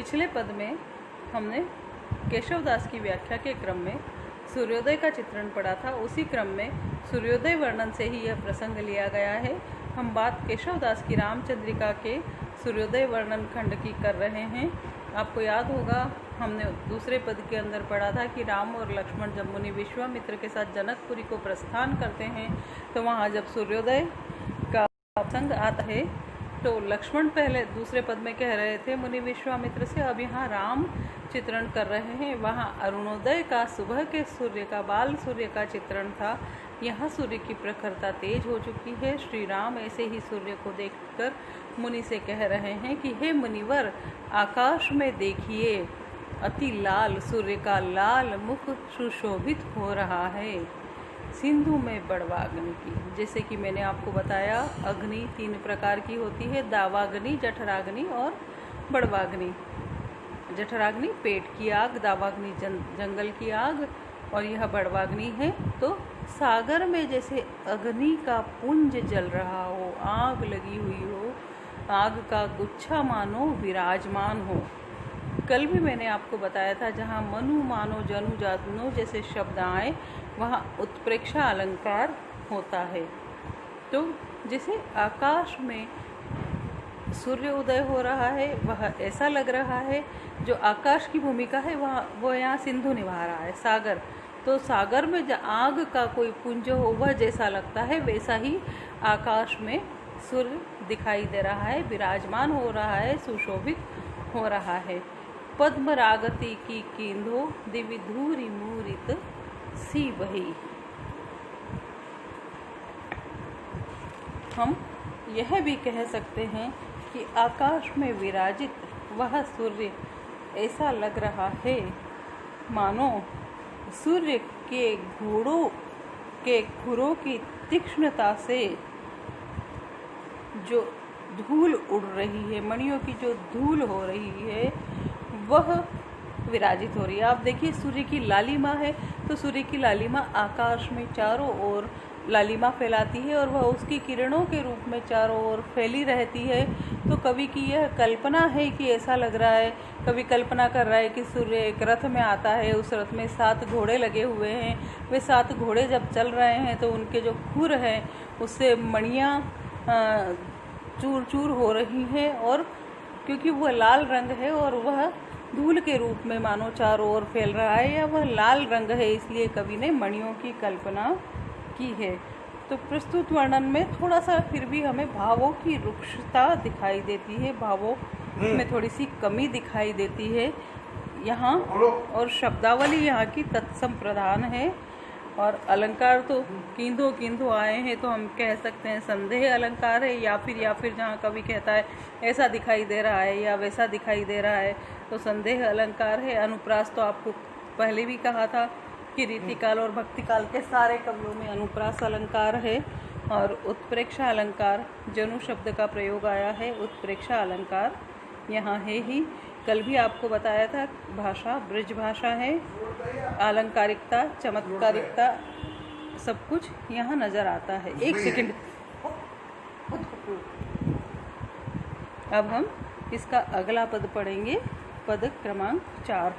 पिछले पद में हमने केशवदास की व्याख्या के क्रम में सूर्योदय का चित्रण पढ़ा था। उसी क्रम में सूर्योदय वर्णन से ही यह प्रसंग लिया गया है। हम बात केशवदास की रामचंद्रिका के सूर्योदय वर्णन खंड की कर रहे हैं। आपको याद होगा हमने दूसरे पद के अंदर पढ़ा था कि राम और लक्ष्मण जब मुनि विश्वामित्र के साथ जनकपुरी को प्रस्थान करते हैं तो वहाँ जब सूर्योदय का प्रसंग आता है तो लक्ष्मण पहले दूसरे पद में कह रहे थे मुनि विश्वामित्र से, अब यहाँ राम चित्रण कर रहे हैं। वहाँ अरुणोदय का सुबह के सूर्य का बाल सूर्य का चित्रण था। यहाँ सूर्य की प्रखरता तेज हो चुकी है। श्री राम ऐसे ही सूर्य को देखकर मुनि से कह रहे हैं कि हे मुनिवर, आकाश में देखिए, अति लाल सूर्य का लाल मुख सुशोभित हो रहा है सिंधु में बड़वाग्नि की। जैसे कि मैंने आपको बताया, अग्नि 3 प्रकार की होती है, दावाग्नि, जठराग्नि और बड़वाग्नि। जठराग्नि पेट की आग, दावाग्नि जंगल की आग और यह बड़वाग्नि है। तो सागर में जैसे अग्नि का पुंज जल रहा हो, आग लगी हुई हो, आग का गुच्छा मानो विराजमान हो। कल भी मैंने आपको बताया था जहाँ मनु मानो जनु जानो जैसे शब्द आए वहाँ उत्प्रेक्षा अलंकार होता है। तो जैसे आकाश में सूर्य उदय हो रहा है वह ऐसा लग रहा है, जो आकाश की भूमिका है वो यहाँ सिंधु निभा रहा है, सागर। तो सागर में जो आग का कोई पुंज हो वह जैसा लगता है वैसा ही आकाश में सूर्य दिखाई दे रहा है, विराजमान हो रहा है, सुशोभित हो रहा है। पद्मरागति की कींधो दिव्य धूरी मूरित सी बही। हम यह भी कह सकते हैं कि आकाश में विराजित वह सूर्य ऐसा लग रहा है मानो सूर्य के घोड़ों के खुरों की तीक्ष्णता से जो धूल उड़ रही है, मणियों की जो धूल हो रही है वह विराजित हो रही है। आप देखिए सूर्य की लालिमा है तो सूर्य की लालिमा आकाश में चारों ओर लालिमा फैलाती है और वह उसकी किरणों के रूप में चारों ओर फैली रहती है। तो कवि की यह कल्पना है कि ऐसा लग रहा है, कवि कल्पना कर रहा है कि सूर्य एक रथ में आता है, उस रथ में 7 घोड़े लगे हुए हैं। वे 7 घोड़े जब चल रहे हैं तो उनके जो खुर हैं उससे मणियाँ चूर चूर हो रही हैं, और क्योंकि वह लाल रंग है और वह धूल के रूप में मानो चारों ओर फैल रहा है, या वह लाल रंग है, इसलिए कवि ने मणियों की कल्पना की है। तो प्रस्तुत वर्णन में थोड़ा सा फिर भी हमें भावों की रुक्षता दिखाई देती है, भावों में थोड़ी सी कमी दिखाई देती है यहाँ, और शब्दावली यहाँ की तत्सम प्रधान है। और अलंकार तो कींधो कींधो आए हैं तो हम कह सकते हैं संदेह अलंकार है, या फिर जहाँ कवि कहता है ऐसा दिखाई दे रहा है या वैसा दिखाई दे रहा है तो संदेह अलंकार है। अनुप्रास तो आपको पहले भी कहा था कि रीतिकाल और भक्तिकाल के सारे कवियों में अनुप्रास अलंकार है। और उत्प्रेक्षा अलंकार जनु शब्द का प्रयोग आया है, उत्प्रेक्षा अलंकार यहाँ है ही। कल भी आपको बताया था भाषा ब्रज भाषा है, अलंकारिकता चमत्कारिकता सब कुछ यहाँ नज़र आता है। एक सेकंड, अब हम इसका अगला पद पढ़ेंगे, पद क्रमांक 4।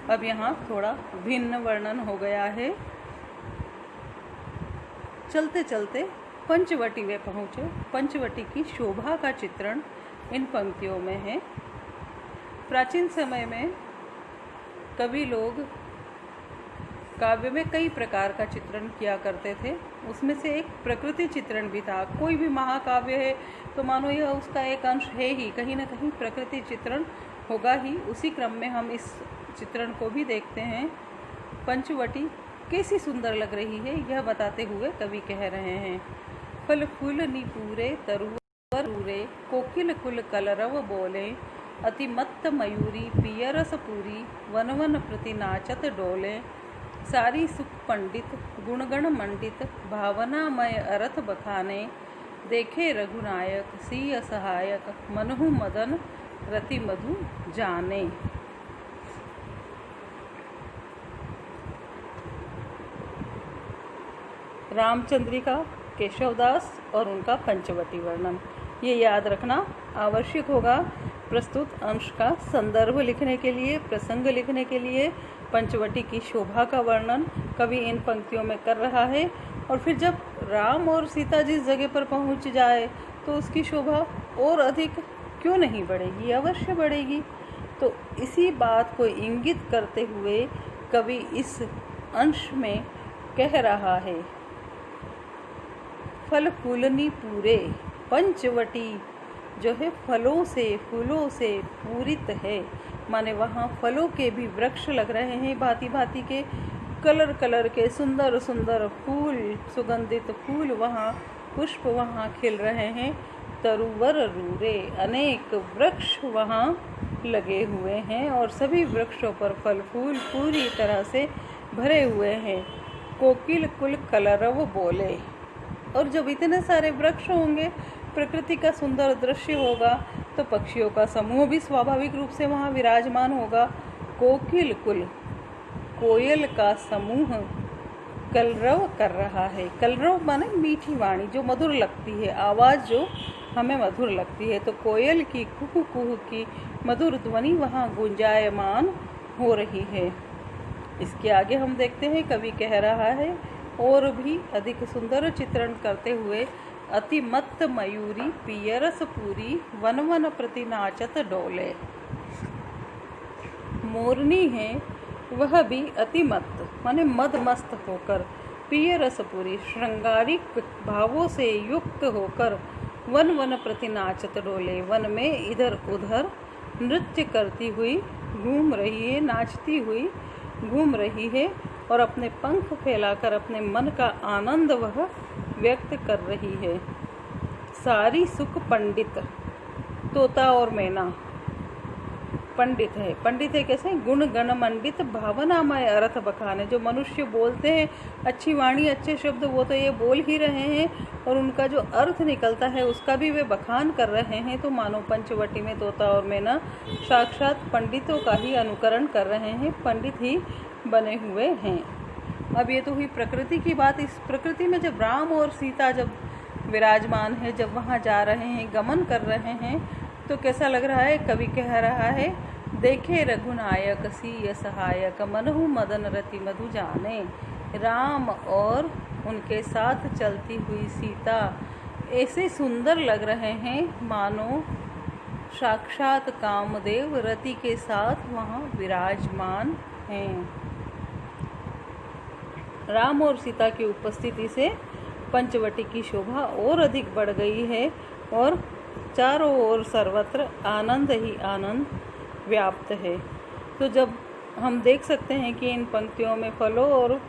अब यहाँ थोड़ा भिन्न वर्णन हो गया है। चलते चलते पंचवटी में पहुँचे। पंचवटी की शोभा का चित्रण इन पंक्तियों में है। प्राचीन समय में कवि लोग काव्य में कई प्रकार का चित्रण किया करते थे। उसमें से एक प्रकृति चित्रण भी था। कोई भी महाकाव्य है तो मानो यह उसका एक अंश है ही, कहीं ना कहीं प्रकृति चित्रण होगा ही। उसी क्रम में हम इस चित्रण को भी देखते हैं। पंचवटी कैसी सुंदर लग रही है यह बताते हुए कवि कह रहे हैं। फल फूल निपूरे तरुवर रूरे, कोकिल कुल कलरव बोले, अति मत्त मयूरी पियरस पूरी, वन वन प्रति नाचत डोले, सारी सुख पंडित गुणगण मंडित, भावनामय अरथ बखाने, देखे रघुनायक सिय सहायक, मनहु मदन रति मधु जाने। रामचंद्रिका, केशवदास और उनका पंचवटी वर्णन, ये याद रखना आवश्यक होगा प्रस्तुत अंश का संदर्भ लिखने के लिए, प्रसंग लिखने के लिए पंचवटी की शोभा का वर्णन कवि इन पंक्तियों में कर रहा है। और फिर जब राम और सीता जिस जगह पर पहुंच जाए तो उसकी शोभा और अधिक क्यों नहीं बढ़ेगी, अवश्य बढ़ेगी। तो इसी बात को इंगित करते हुए कवि इस अंश में कह रहा है, फल फूलनी पूरे पंचवटी जो है फलों से फूलों से पूरित है, माने वहाँ फलों के भी वृक्ष लग रहे हैं, भांति भांति के कलर कलर के सुंदर सुंदर फूल, सुगंधित फूल वहाँ, पुष्प वहाँ खिल रहे हैं, तरुवर रूरे अनेक वृक्ष वहाँ लगे हुए हैं और सभी वृक्षों पर फल फूल पूरी तरह से भरे हुए हैं। कोकिल कुल कलरव बोले, और जब इतने सारे वृक्ष होंगे, प्रकृति का सुंदर दृश्य होगा, तो पक्षियों का समूह भी स्वाभाविक रूप से वहाँ विराजमान होगा। कोकिल कुल, कोयल का समूह कलरव कर रहा है। कलरव माने मीठी वाणी, जो मधुर लगती है, आवाज़ जो हमें मधुर लगती है। तो कोयल की कुहू कुहू की मधुर ध्वनि वहाँ गुंजायमान हो रही है। इसके आगे हम देखते हैं कवि कह रहा है, और भी अधिक सुंदर चित्रण करते हुए, अति मत्त मयूरी पियरस पूरी वन वन प्रति नाचत डोले। मोरनी है वह भी अति मत्त माने मद मस्त होकर, पियरस पूरी श्रृंगारिक भावों से युक्त होकर, वन वन प्रति नाचत डोले, वन में इधर उधर नृत्य करती हुई घूम रही है, नाचती हुई घूम रही है और अपने पंख फैलाकर अपने मन का आनंद वह व्यक्त कर रही है। सारी सुख पंडित, तोता और मैना पंडित है। पंडित है कैसे? गुण गण मंडित भावनामय अर्थ बखाने। जो मनुष्य बोलते हैं अच्छी वाणी अच्छे शब्द, वो तो ये बोल ही रहे हैं और उनका जो अर्थ निकलता है उसका भी वे बखान कर रहे हैं। तो मानो पंचवटी में तोता और मैना साक्षात पंडितों का ही अनुकरण कर रहे हैं, पंडित ही बने हुए हैं। अब ये तो हुई प्रकृति की बात। इस प्रकृति में जब राम और सीता जब विराजमान है, जब वहाँ जा रहे हैं, गमन कर रहे हैं, तो कैसा लग रहा है? कवि कह रहा है, देखे रघुनायक सीय सहायक मनहु मदन रति मधु जाने। राम और उनके साथ चलती हुई सीता ऐसे सुंदर लग रहे हैं मानो साक्षात कामदेव रति के साथ वहाँ विराजमान हैं। राम और सीता की उपस्थिति से पंचवटी की शोभा और अधिक बढ़ गई है और चारों ओर सर्वत्र आनंद ही आनंद व्याप्त है। तो जब हम देख सकते हैं कि इन पंक्तियों में फलों और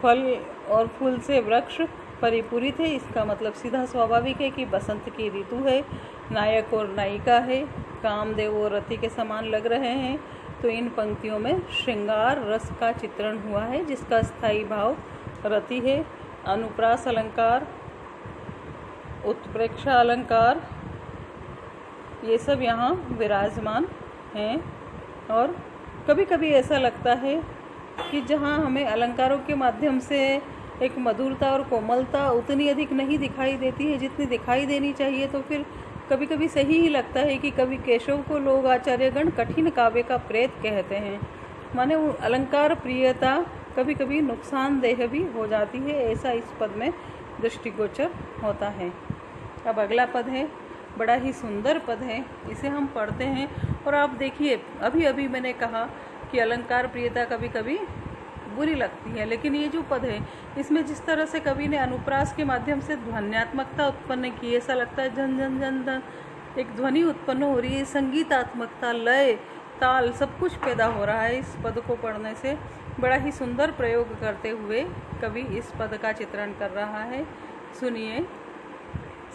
फल और फूल से वृक्ष परिपूरित है, इसका मतलब सीधा स्वाभाविक है कि बसंत की ऋतु है, नायक और नायिका है, कामदेव और रति के समान लग रहे हैं। तो इन पंक्तियों में श्रृंगार रस का चित्रण हुआ है, जिसका स्थायी भाव रति है। अनुप्रास अलंकार, उत्प्रेक्षा अलंकार, ये सब यहाँ विराजमान हैं। और कभी कभी ऐसा लगता है कि जहाँ हमें अलंकारों के माध्यम से एक मधुरता और कोमलता उतनी अधिक नहीं दिखाई देती है जितनी दिखाई देनी चाहिए, तो फिर कभी कभी सही ही लगता है कि कवि केशव को लोग आचार्यगण कठिन काव्य का प्रेत कहते हैं। माने वो अलंकार प्रियता कभी कभी नुकसानदेह भी हो जाती है, ऐसा इस पद में दृष्टिगोचर होता है। अब अगला पद है, बड़ा ही सुंदर पद है, इसे हम पढ़ते हैं। और आप देखिए, अभी अभी मैंने कहा कि अलंकार प्रियता कभी कभी बुरी लगती है, लेकिन ये जो पद है इसमें जिस तरह से कवि ने अनुप्रास के माध्यम से ध्वन्यात्मकता उत्पन्न की, ऐसा लगता है झन झन झन झन एक ध्वनि उत्पन्न हो रही है, संगीतात्मकता, लय, ताल सब कुछ पैदा हो रहा है इस पद को पढ़ने से। बड़ा ही सुंदर प्रयोग करते हुए कवि इस पद का चित्रण कर रहा है। सुनिए।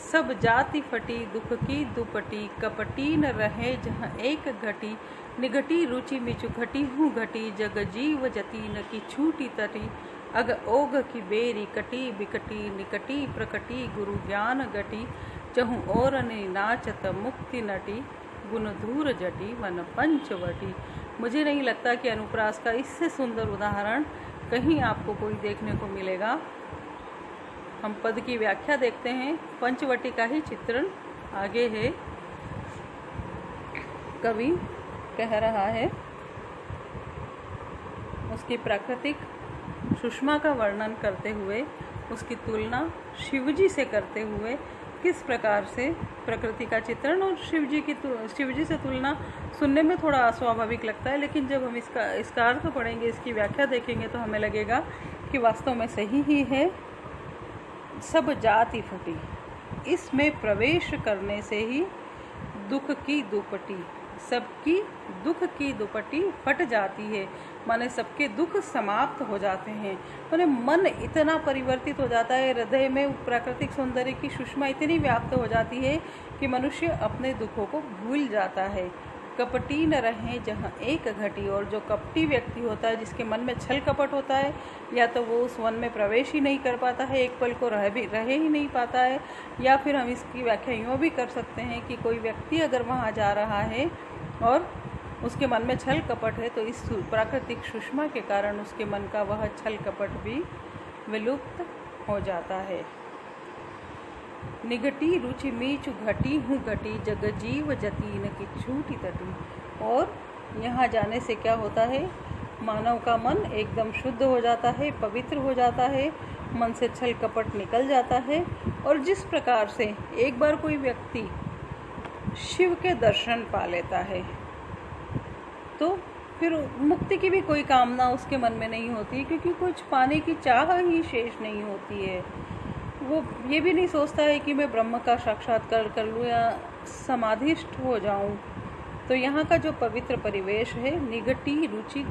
सब जाति फटी दुख की दुपटी, कपटी न रहे जहाँ एक घटी, निघटी रुचि मिचु घटी हूँ घटी, जग जीव जती न की छूटी तटी, अग ओघ की बेरी कटी बिकटी, निकटी प्रकटी गुरु ज्ञान गटी, चहु और नाचत मुक्ति नटी, गुण धूर जटी वन पंचवटी। मुझे नहीं लगता कि अनुप्रास का इससे सुंदर उदाहरण कहीं आपको कोई देखने को मिलेगा। हम पद की व्याख्या देखते हैं। पंचवटी का ही चित्रण आगे है। कवि कह रहा है, उसकी प्राकृतिक सुषमा का वर्णन करते हुए, उसकी तुलना शिवजी से करते हुए, किस प्रकार से प्रकृति का चित्रण और शिवजी से तुलना सुनने में थोड़ा अस्वाभाविक लगता है, लेकिन जब हम इसका अर्थ पढ़ेंगे, इसकी व्याख्या देखेंगे तो हमें लगेगा कि वास्तव में सही ही है। सब जाति फटी, इसमें प्रवेश करने से ही दुख की दुपट्टी, सबकी दुख की दुपट्टी फट जाती है, माने सबके दुख समाप्त हो जाते हैं। माने मन इतना परिवर्तित हो जाता है, हृदय में प्राकृतिक सौंदर्य की सुषमा इतनी व्याप्त हो जाती है कि मनुष्य अपने दुखों को भूल जाता है। कपटी न रहे जहाँ एक घटी, और जो कपटी व्यक्ति होता है, जिसके मन में छल कपट होता है, या तो वो उस वन में प्रवेश ही नहीं कर पाता है, एक पल को रहे ही नहीं पाता है, या फिर हम इसकी व्याख्या यूँ भी कर सकते हैं कि कोई व्यक्ति अगर वहाँ जा रहा है और उसके मन में छल कपट है, तो इस प्राकृतिक सुषमा के कारण उसके मन का वह छल कपट भी विलुप्त हो जाता है। निगटी रुचि मीचु घटी हूँ घटी, जग जीव जतीन की छूटी तटी। और यहाँ जाने से क्या होता है, मानव का मन एकदम शुद्ध हो जाता है, पवित्र हो जाता है, मन से छल कपट निकल जाता है। और जिस प्रकार से एक बार कोई व्यक्ति शिव के दर्शन पा लेता है, तो फिर मुक्ति की भी कोई कामना उसके मन में नहीं होती, क्योंकि कुछ पाने की चाह ही शेष नहीं होती है। वो ये भी नहीं सोचता है कि मैं ब्रह्म का साक्षात्कार कर लूँ या समाधिष्ठ हो जाऊँ। तो यहाँ का जो पवित्र परिवेश है, निगटी रुचि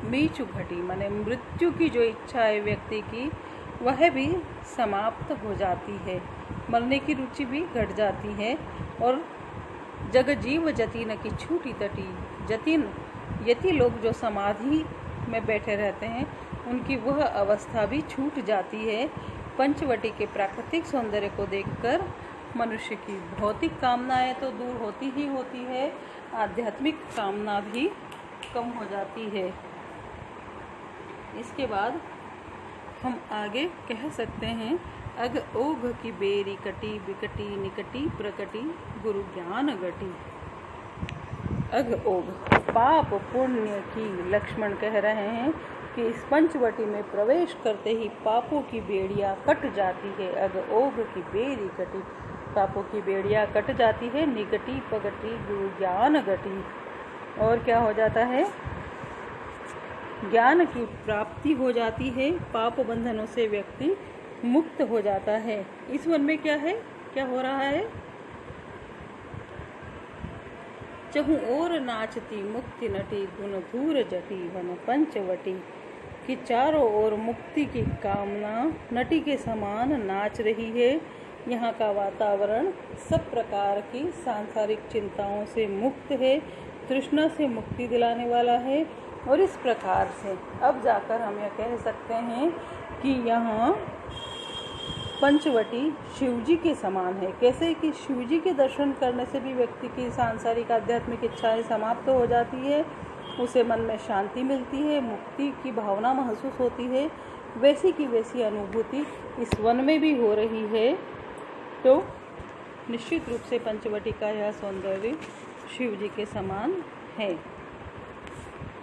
मीचु घटी, माने मृत्यु की जो इच्छा है व्यक्ति की, वह भी समाप्त हो जाती है, मरने की रुचि भी घट जाती है। और जग जीव जतीन की छूटी तटी, जतीन यति लोग जो समाधि में बैठे रहते हैं, उनकी वह अवस्था भी छूट जाती है। पंचवटी के प्राकृतिक सौंदर्य को देखकर मनुष्य की भौतिक कामनाएं तो दूर होती ही होती है, आध्यात्मिक कामना भी कम हो जाती है। इसके बाद हम आगे कह सकते हैं, अग ओघ की बेरी कटी, बिकटी निकटी प्रकटी, गुरु ज्ञान गटी। अग ओघ पाप पुण्य की लक्ष्मण कह रहे हैं कि इस पंचवटी में प्रवेश करते ही पापों की बेड़ियाँ कट जाती है। अग ओघ की बेरी कटी, पापों की बेड़ियाँ कट जाती है, निकटी पगटी गुरु ज्ञान गटी। और क्या हो जाता है, ज्ञान की प्राप्ति हो जाती है, पाप बंधनों से व्यक्ति मुक्त हो जाता है। इस वन में क्या है, क्या हो रहा है, चहु और नाचती मुक्ति नटी, गुण धूर जटी वन पंचवटी। कि चारों ओर मुक्ति की कामना नटी के समान नाच रही है। यहाँ का वातावरण सब प्रकार की सांसारिक चिंताओं से मुक्त है, तृष्णा से मुक्ति दिलाने वाला है। और इस प्रकार से अब जाकर हम यह कह सकते हैं कि यहाँ पंचवटी शिवजी के समान है। कैसे कि शिवजी के दर्शन करने से भी व्यक्ति की सांसारिक आध्यात्मिक इच्छाएं समाप्त हो जाती है, उसे मन में शांति मिलती है, मुक्ति की भावना महसूस होती है। वैसी की वैसी अनुभूति इस वन में भी हो रही है। तो निश्चित रूप से पंचवटी का यह सौंदर्य शिवजी के समान है।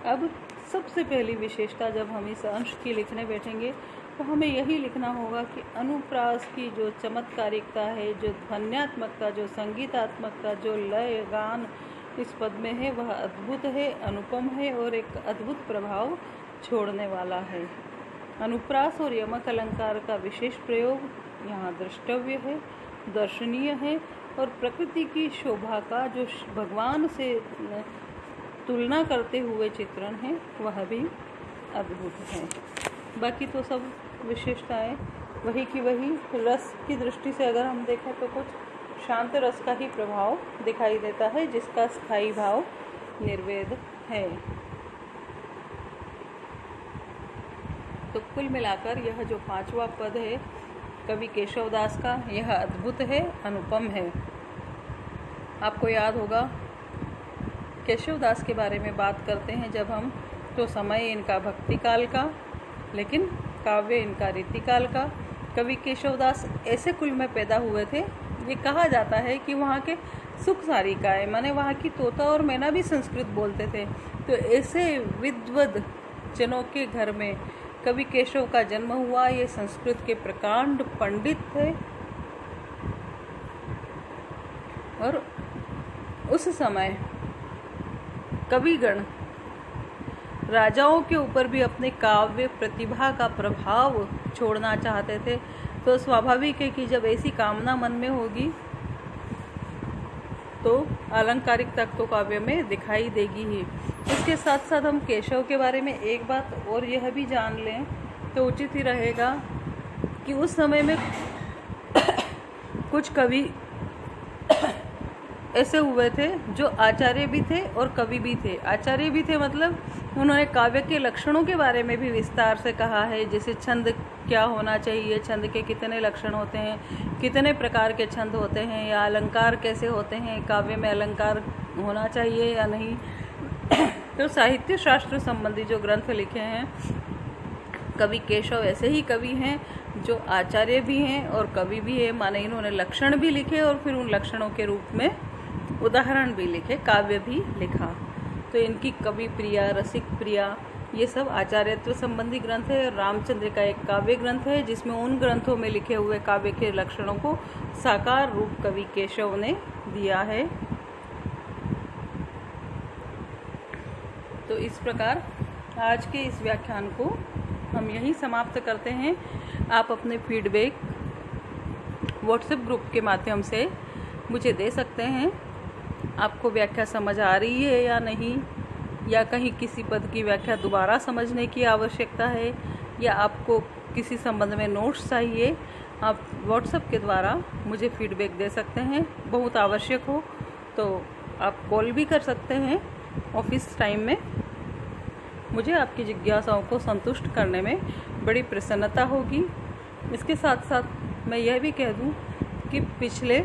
अब सबसे पहली विशेषता, जब हम इस अंश की लिखने बैठेंगे तो हमें यही लिखना होगा कि अनुप्रास की जो चमत्कारिकता है, जो ध्वन्यात्मकता, जो संगीतात्मकता, जो लय गान इस पद में है, वह अद्भुत है, अनुपम है और एक अद्भुत प्रभाव छोड़ने वाला है। अनुप्रास और यमक अलंकार का विशेष प्रयोग यहाँ द्रष्टव्य है, दर्शनीय है। और प्रकृति की शोभा का जो भगवान से तुलना करते हुए चित्रण है, वह भी अद्भुत है। बाकी तो सब विशेषताएं वही की वही। रस की दृष्टि से अगर हम देखें तो कुछ शांत रस का ही प्रभाव दिखाई देता है, जिसका स्थायी भाव निर्वेद है। तो कुल मिलाकर यह जो पांचवा पद है कवि केशवदास का, यह अद्भुत है, अनुपम है। आपको याद होगा केशवदास के बारे में बात करते हैं जब हम, तो समय इनका भक्ति काल का, लेकिन काव्य इनका रीतिकाल का। कवि केशवदास ऐसे कुल में पैदा हुए थे, ये कहा जाता है कि वहाँ के सुख सारिकाएँ, माने वहाँ की तोता और मैना भी संस्कृत बोलते थे। तो ऐसे विद्वद जनों के घर में कवि केशव का जन्म हुआ। ये संस्कृत के प्रकांड पंडित थे और उस समय कविगण राजाओं के ऊपर भी अपने काव्य प्रतिभा का प्रभाव छोड़ना चाहते थे। तो स्वाभाविक है कि जब ऐसी कामना मन में होगी तो आलंकारिक तक तो काव्य में दिखाई देगी ही। इसके साथ साथ हम केशव के बारे में एक बात और यह भी जान लें तो उचित ही रहेगा कि उस समय में कुछ कवि ऐसे हुए थे जो आचार्य भी थे और कवि भी थे। आचार्य भी थे मतलब उन्होंने काव्य के लक्षणों के बारे में भी विस्तार से कहा है, जैसे छंद क्या होना चाहिए, छंद के कितने लक्षण होते हैं, कितने प्रकार के छंद होते हैं, या अलंकार कैसे होते हैं, काव्य में अलंकार होना चाहिए या नहीं। तो साहित्य शास्त्र संबंधी जो ग्रंथ लिखे हैं कवि केशव ऐसे ही कवि हैं जो आचार्य भी हैं और कवि भी हैं, माने इन्होंने लक्षण भी लिखे और फिर उन लक्षणों के रूप में उदाहरण भी लिखे, काव्य भी लिखा। तो इनकी कवि प्रिया, रसिक प्रिया, ये सब आचार्यत्व संबंधी ग्रंथ है। रामचंद्र का एक काव्य ग्रंथ है जिसमें उन ग्रंथों में लिखे हुए काव्य के लक्षणों को साकार रूप कवि केशव ने दिया है। तो इस प्रकार आज के इस व्याख्यान को हम यहीं समाप्त करते हैं। आप अपने फीडबैक व्हाट्सएप ग्रुप के माध्यम से मुझे दे सकते हैं। आपको व्याख्या समझ आ रही है या नहीं, या कहीं किसी पद की व्याख्या दोबारा समझने की आवश्यकता है, या आपको किसी संबंध में नोट्स चाहिए, आप व्हाट्सएप के द्वारा मुझे फीडबैक दे सकते हैं। बहुत आवश्यक हो तो आप कॉल भी कर सकते हैं ऑफिस टाइम में। मुझे आपकी जिज्ञासाओं को संतुष्ट करने में बड़ी प्रसन्नता होगी। इसके साथ साथ मैं यह भी कह दूं कि पिछले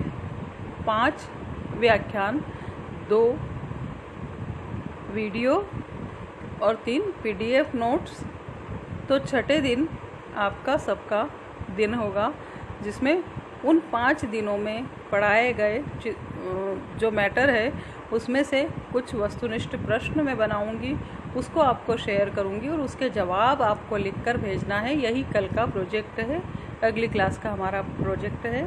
5 व्याख्यान, 2 वीडियो और 3 PDF नोट्स, तो छठे दिन आपका सबका दिन होगा जिसमें उन 5 दिनों में पढ़ाए गए जो मैटर है उसमें से कुछ वस्तुनिष्ठ प्रश्न मैं बनाऊंगी, उसको आपको शेयर करूंगी और उसके जवाब आपको लिखकर भेजना है। यही कल का प्रोजेक्ट है, अगली क्लास का हमारा प्रोजेक्ट है।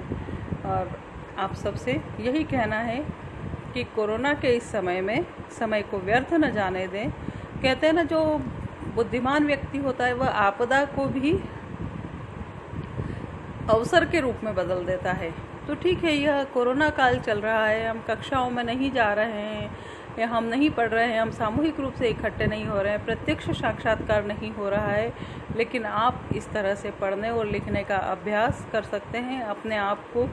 और आप सबसे यही कहना है कि कोरोना के इस समय में समय को व्यर्थ न जाने दें। कहते हैं ना, जो बुद्धिमान व्यक्ति होता है वह आपदा को भी अवसर के रूप में बदल देता है। तो ठीक है, यह कोरोना काल चल रहा है, हम कक्षाओं में नहीं जा रहे हैं या हम नहीं पढ़ रहे हैं, हम सामूहिक रूप से इकट्ठे नहीं हो रहे हैं, प्रत्यक्ष साक्षात्कार नहीं हो रहा है, लेकिन आप इस तरह से पढ़ने और लिखने का अभ्यास कर सकते हैं, अपने आप को,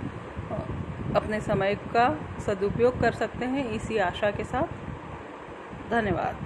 अपने समय का सदुपयोग कर सकते हैं। इसी आशा के साथ धन्यवाद।